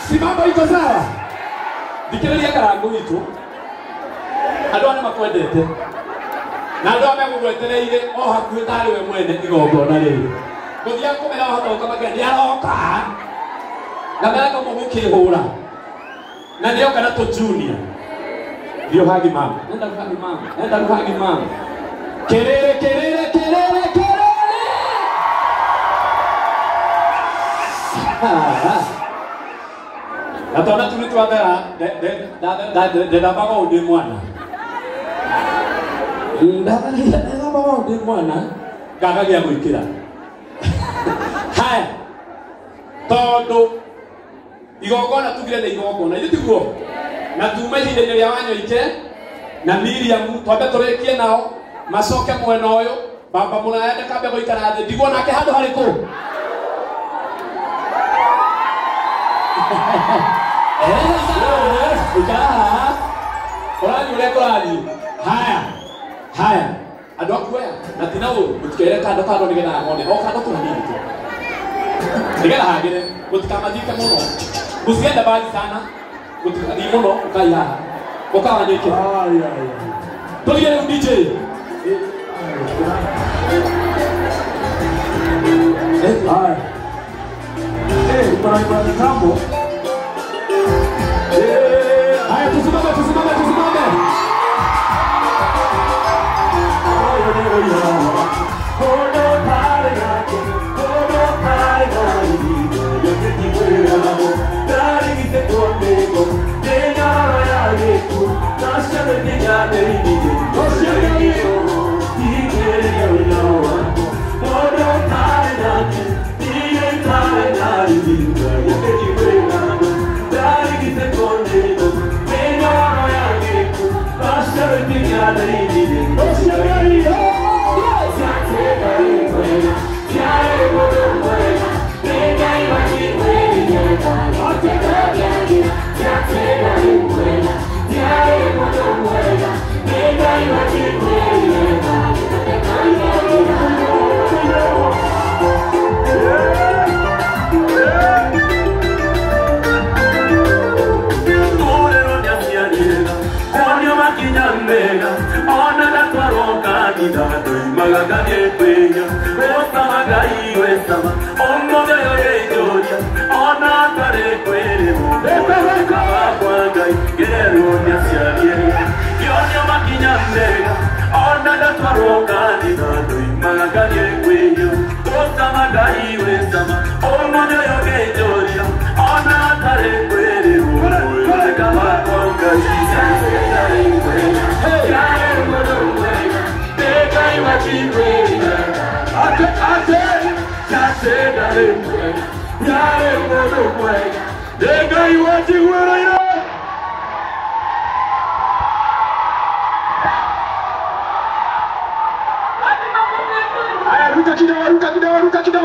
Simama iko sawa. Dikiriria karangu itu. Andũ arĩa makwendete. Na andũ arĩa megũgwetereire o hakuhĩ tarĩ we mwene igongona rĩrĩ. Gũthiĩ kũmera hota ũkamaka nĩaroka. Na mega mũgũkĩhũra. Na nĩoka na tũ junior. Ndio hagi mama. Nenda hagi mama. Nenda hagi mama. Kelele kelele kelele kelele. Na tona tulitwatera de la bago de mwana. Ndaba bago de mwana. Gaga gya gwikira. Haya. Todo igongona tugire na igongona itiguo. Na tume hinde ya wanyo ike na Miriam twambe turekie nao macoke mwena uyu baba muraende kambe guikara thi ndigwo nake handu hariku. Haya. Andũ akuoya na tina ũru mũtikere kando nĩgetha ngone o kando tũhanini tu. Nĩgetha hagĩre mũtikamathike mũno. Mũcienda mbali sana. Mũtikathiĩ mũno ũkai haha. Ũkawanyĩke. Tũgire DJ. Para campo. Haya tusimame.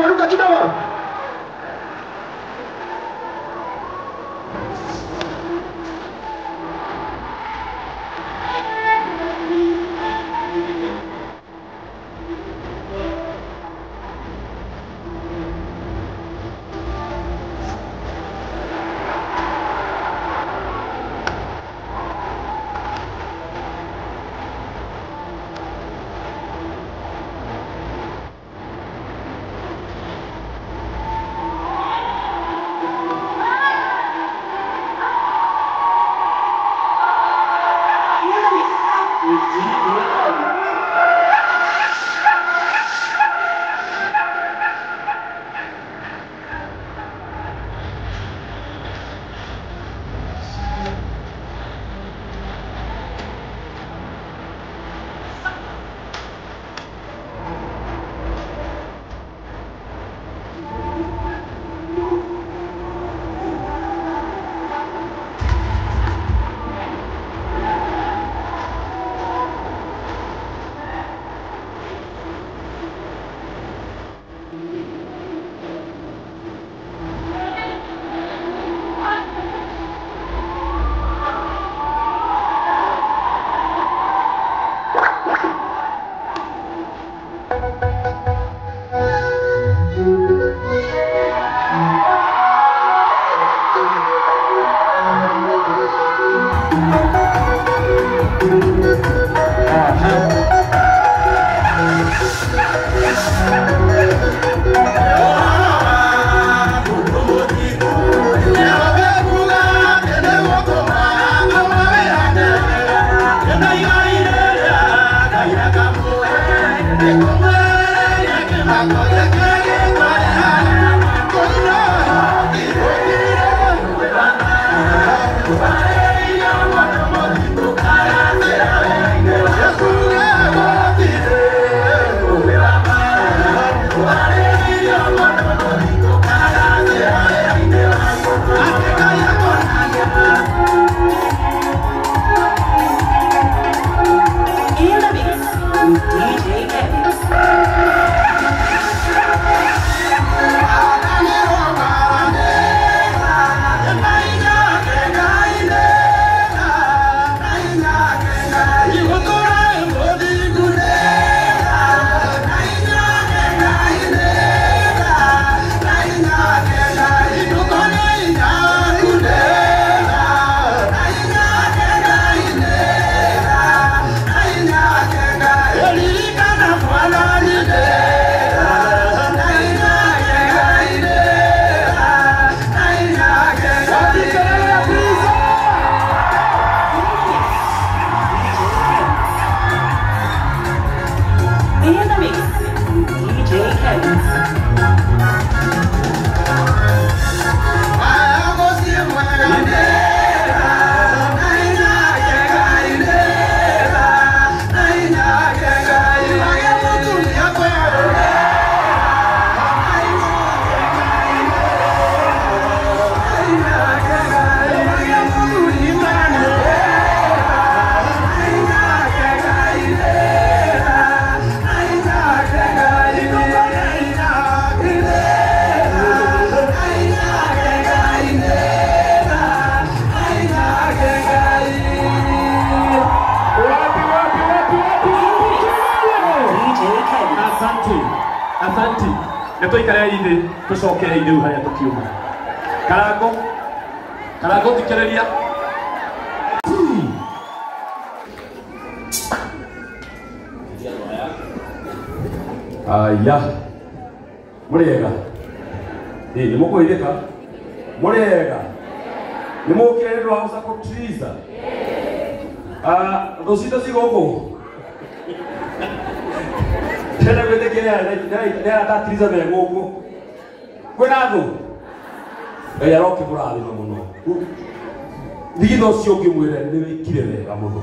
Ruka kidogo. Asante. Netoikare inde tucokere inde u haria tukiuma. Karago thikiriria. Aya. Muriega. Ni mukuithika. Muriega. Ni mukire ndo hausa kutriza. Rosita sigoko. Tena kwende kile ndio atatriza be goko. Kwena thu. Ya roki murali muno. Ndigitho cio ngimwire ni wikire wega muno.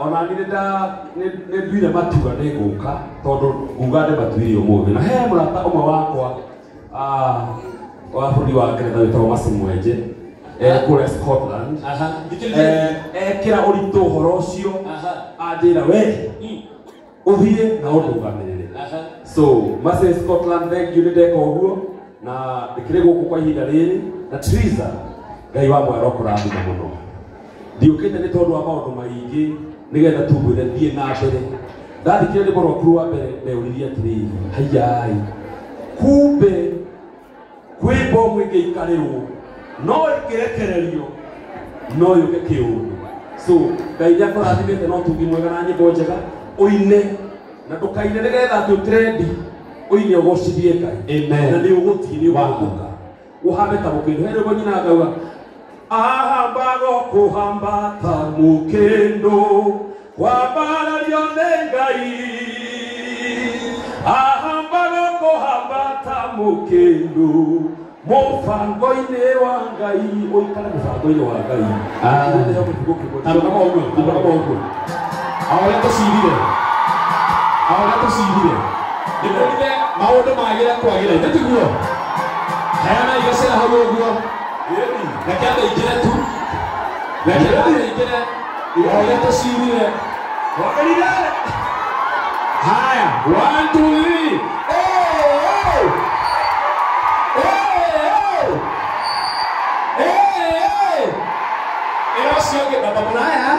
Ona nĩ nduire matua nĩ ngũka tondũ nguga nĩ matuire ũmũthĩ na he mũrata ũmwe wakwa wa bũrũri wa Ngeretha wĩtagwo Mercy Mwenje kũrĩa Scotland ekĩra ũritũ ũhoro ũcio anjĩra we ũthiĩ na ũndũgamĩrĩre so Mercy Scotland thank you nĩ ndeka ũguo na ndĩkĩrĩ gũkũ kwa ihinda rĩrĩ na Triza Ngai wa mwero kũrathima mũno ndiũkĩte nĩ tondũ wa maũndũ maingĩ nĩgetha tũgwĩre thiĩ na mbere ndathikire nĩ mũrokuru wa mbere meũririe atĩrĩrĩ haiyai kumbe kwĩ mbomu ĩngĩikarĩrwo no ĩkĩrekererio no yũke kĩũndũ so Ngai nĩakũrathimĩte no tugi mwega na nyĩmbo njega ũine na ndũkaine nĩgetha tũtrendi ũine ũgocithie Ngai na nĩ ũgũthiĩ nĩ ũgũka ũhame ta mũkĩndũ he rwĩmbo nyina ngauga ahambago kuhambata mukendo wabarario nĩ Ngai ahambago kuhambata mukendo mũbango-inĩ wa Ngai ũikare mũbango-inĩ wa Ngai arũgama ũguo ahora tũcirire nĩkũrire maũndũ magĩre kwagĩra ithe tiguo heana igacĩra hau ũguo Reke aingĩre tu. Reke aingĩre. Oya tũcirire. Wagerire. Haya. 1 2 3. Ĩro cio ngĩ baba mũraya.